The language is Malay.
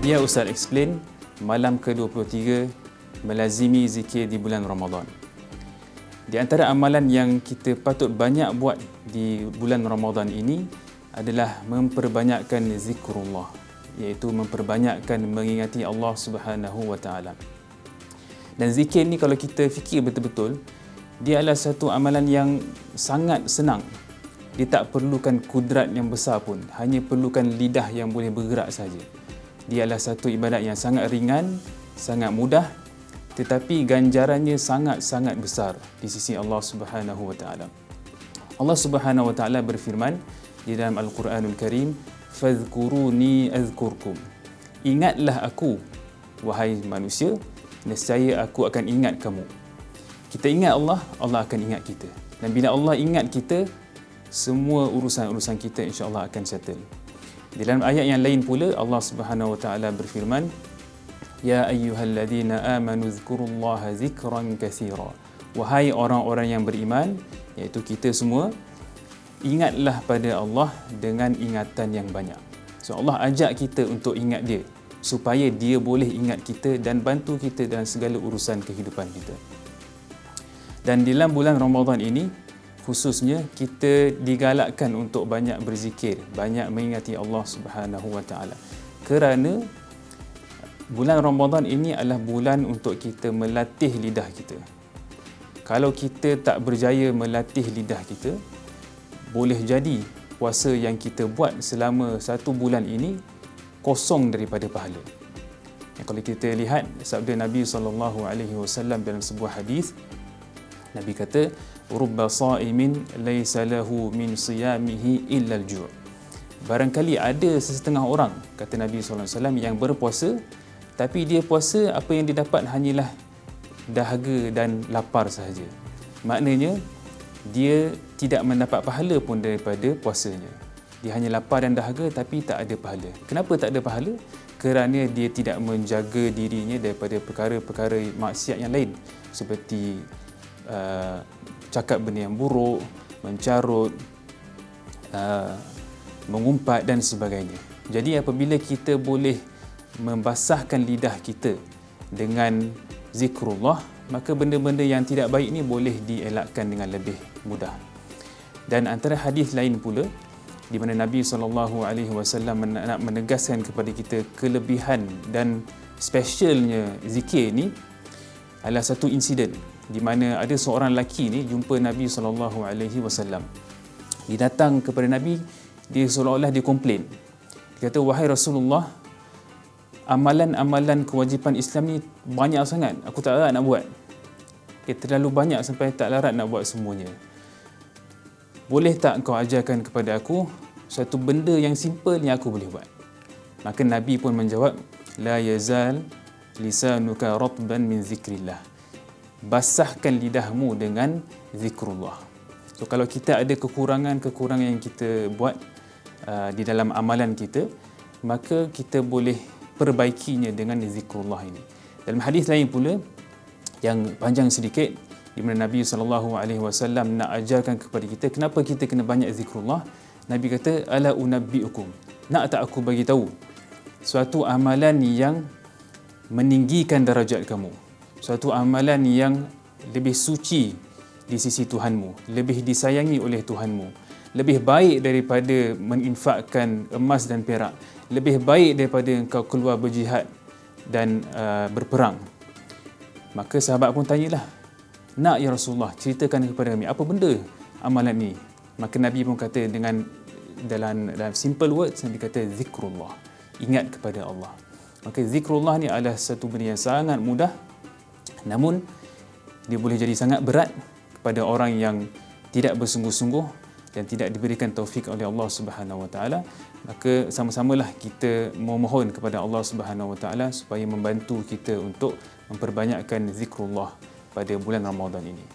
Ya Ustaz explain, malam ke-23 melazimi zikir di bulan Ramadan. Di antara amalan yang kita patut banyak buat di bulan Ramadan ini adalah memperbanyakkan zikrullah, iaitu memperbanyakkan mengingati Allah Subhanahu wa taala. Dan zikir ni kalau kita fikir betul-betul, dia adalah satu amalan yang sangat senang. Dia tak perlukan kudrat yang besar pun, hanya perlukan lidah yang boleh bergerak saja. Dia adalah satu ibadat yang sangat ringan, sangat mudah, tetapi ganjarannya sangat-sangat besar di sisi Allah Subhanahu wa taala. Allah Subhanahu wa taala berfirman di dalam Al-Quranul Karim, "Fadhkuruni azkurkum." Ingatlah aku, wahai manusia, nescaya aku akan ingat kamu. Kita ingat Allah, Allah akan ingat kita. Dan bila Allah ingat kita, semua urusan-urusan kita insya-Allah akan settle. Di dalam ayat yang lain pula Allah Subhanahu wa taala berfirman, "Ya ayyuhalladzina amanu dzkurullaha dzikran katsira." Wahai orang-orang yang beriman, iaitu kita semua, ingatlah pada Allah dengan ingatan yang banyak. So Allah ajak kita untuk ingat dia supaya dia boleh ingat kita dan bantu kita dalam segala urusan kehidupan kita. Dan di dalam bulan Ramadan ini khususnya kita digalakkan untuk banyak berzikir, banyak mengingati Allah Subhanahu wa taala. Kerana bulan Ramadan ini adalah bulan untuk kita melatih lidah kita. Kalau kita tak berjaya melatih lidah kita, boleh jadi puasa yang kita buat selama 1 bulan ini kosong daripada pahala. Kalau kita lihat sabda Nabi SAW dalam sebuah hadis, Nabi kata, "Rubba sa'imin laysa lahu min siyamihi illa al-ju'." Barangkali ada sesetengah orang, kata Nabi SAW, yang berpuasa, tapi dia puasa apa yang dia dapat hanyalah dahaga dan lapar sahaja. Maknanya, dia tidak mendapat pahala pun daripada puasanya. Dia hanya lapar dan dahaga tapi tak ada pahala. Kenapa tak ada pahala? Kerana dia tidak menjaga dirinya daripada perkara-perkara maksiat yang lain, seperti cakap benda yang buruk, mencarut, mengumpat dan sebagainya. Jadi apabila kita boleh membasahkan lidah kita dengan zikrullah, maka benda-benda yang tidak baik ni boleh dielakkan dengan lebih mudah. Dan antara hadis lain pula di mana Nabi SAW nak menegaskan kepada kita kelebihan dan specialnya zikir ni adalah satu insiden di mana ada seorang lelaki ni jumpa Nabi SAW. Dia datang kepada Nabi, dia seolah-olah dia komplain. Dia kata, "Wahai Rasulullah, amalan-amalan kewajipan Islam ni banyak sangat, aku tak larat nak buat. Terlalu banyak sampai tak larat nak buat semuanya. Boleh tak kau ajarkan kepada aku satu benda yang simple yang aku boleh buat?" Maka Nabi pun menjawab, "La yazal lisanuka ratban min zikrillah." Basahkan lidahmu dengan zikrullah. So kalau kita ada kekurangan-kekurangan yang kita buat di dalam amalan kita, maka kita boleh perbaikinya dengan zikrullah ini. Dalam hadis lain pula yang panjang sedikit, di mana Nabi SAW nak ajarkan kepada kita kenapa kita kena banyak zikrullah. Nabi kata, "Ala unabbiukum." Nak tak aku bagi tahu suatu amalan yang meninggikan darajat kamu, suatu amalan yang lebih suci di sisi Tuhanmu, lebih disayangi oleh Tuhanmu, lebih baik daripada menginfakkan emas dan perak, lebih baik daripada engkau keluar berjihad dan berperang. Maka sahabat pun tanyalah, "Nak ya Rasulullah, ceritakan kepada kami, apa benda amalan ni?" Maka Nabi pun kata dengan dalam simple words, Nabi kata zikrullah, ingat kepada Allah. Maka zikrullah ni adalah satu benda yang sangat mudah, namun dia boleh jadi sangat berat kepada orang yang tidak bersungguh-sungguh dan tidak diberikan taufik oleh Allah Subhanahu wa taala. Maka sama-samalah kita memohon kepada Allah Subhanahu wa taala supaya membantu kita untuk memperbanyakkan zikrullah pada bulan Ramadan ini.